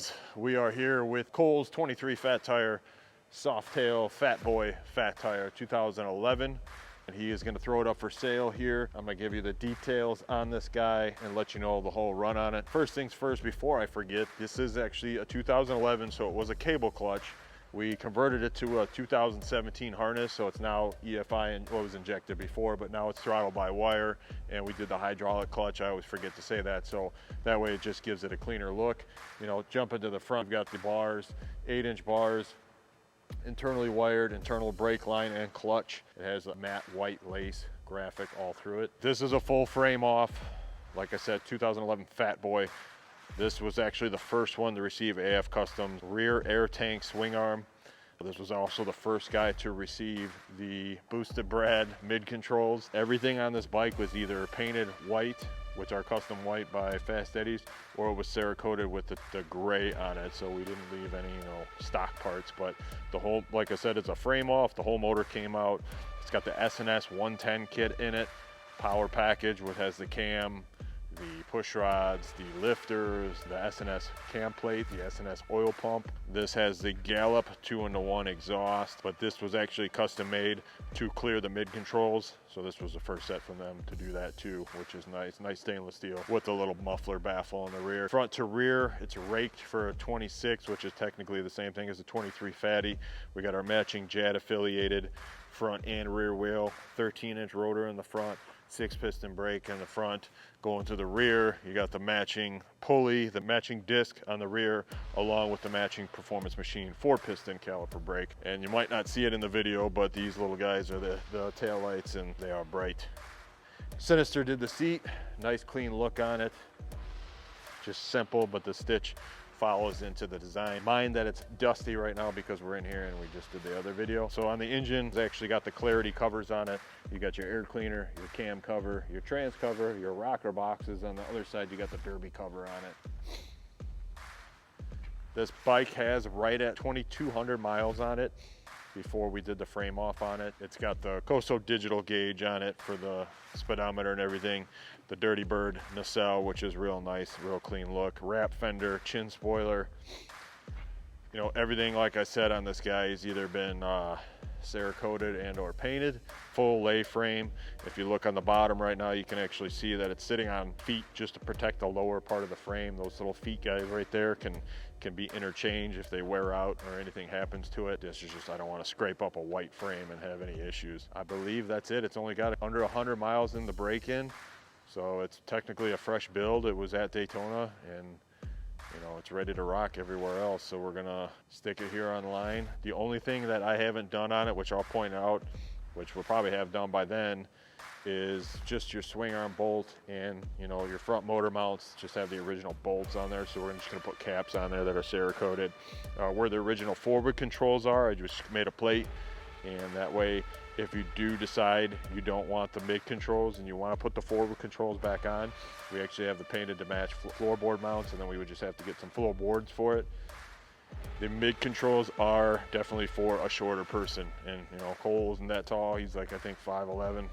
fellas, we are here with Cole's 23 Fat Tire Softtail Fat Boy Fat Tire 2011, and he is going to throw it up for sale here. I'm going to give you the details on this guy and let you know the whole run on it. First things first, before I forget, this is actually a 2011, so it was a cable clutch. We converted it to a 2017 harness, so it's now EFI and what was injected before, but now it's throttle by wire, and we did the hydraulic clutch. I always forget to say that, so that way it just gives it a cleaner look. You know, jump into the front, we've got the bars, 8-inch bars, internally wired, internal brake line and clutch. It has a matte white lace graphic all through it. This is a full frame off, like I said, 2011 Fat Boy. This was actually the first one to receive AF Customs rear air tank swing arm. This was also the first guy to receive the boosted Brad mid controls. Everything on this bike was either painted white, which are custom white by Fast Eddie's, or it was Cerakoted with the gray on it, so we didn't leave any, stock parts. But the whole, like I said, it's a frame off. The whole motor came out. It's got the S&S 110 kit in it, power package, which has the cam, the push rods, the lifters, the S&S cam plate, the S&S oil pump. This has the Gallop 2-in-1 exhaust, but this was actually custom made to clear the mid controls. So this was the first set from them to do that too, which is nice stainless steel with a little muffler baffle in the rear. Front to rear, it's raked for a 26, which is technically the same thing as a 23 Fatty. We got our matching JAD affiliated front and rear wheel, 13-inch rotor in the front, 6-piston brake in the front. Going to the rear, you got the matching pulley, the matching disc on the rear, along with the matching Performance Machine 4-piston caliper brake. And you might not see it in the video, but these little guys are the tail lights, and they are bright. Sinister did the seat, nice clean look on it. Just simple, but the stitch follows into the design. Mind that it's dusty right now because we're in here and we just did the other video. So on the engine, it's actually got the Clarity covers on it. You got your air cleaner, your cam cover, your trans cover, your rocker boxes. On the other side, you got the derby cover on it. This bike has right at 2,200 miles on it before we did the frame off on it. It's got the Coso digital gauge on it for the speedometer and everything. The Dirty Bird nacelle, which is real nice, real clean look. Wrap fender, chin spoiler. Everything, like I said, on this guy has either been Cerakoted and or painted. Full lay frame. If you look on the bottom right now, you can actually see that it's sitting on feet just to protect the lower part of the frame. Those little feet guys right there can be interchanged if they wear out or anything happens to it. This is just, I don't want to scrape up a white frame and have any issues. I believe that's it. It's only got under 100 miles in the break-in, so it's technically a fresh build. It was at Daytona, and it's ready to rock everywhere else. So we're gonna stick it here online. The only thing that I haven't done on it, which I'll point out, which we'll probably have done by then, is just your swing arm bolt and your front motor mounts just have the original bolts on there. So we're just gonna put caps on there that are Cerakoted. Where the original forward controls are, I just made a plate, and that way if you do decide you don't want the mid controls and you want to put the forward controls back on, we actually have the painted to match floorboard mounts, and then we would just have to get some floorboards for it. The mid controls are definitely for a shorter person, and Cole isn't that tall. He's like, I think 5'11",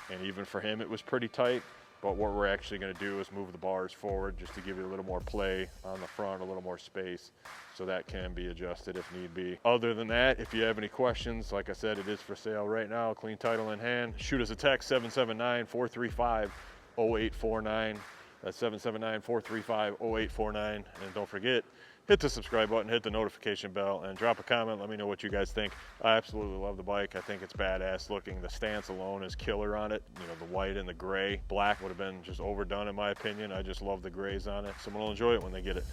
and even for him it was pretty tight. But what we're actually going to do is move the bars forward just to give you a little more play on the front, a little more space, so that can be adjusted if need be. Other than that, if you have any questions, like I said, it is for sale right now. Clean title in hand. Shoot us a text, 779-435-0849. That's 779-435-0849. And don't forget, hit the subscribe button, hit the notification bell, and drop a comment. Let me know what you guys think. I absolutely love the bike. I think it's badass looking. The stance alone is killer on it. The white and the gray. Black would have been just overdone in my opinion. I just love the grays on it. Someone will enjoy it when they get it.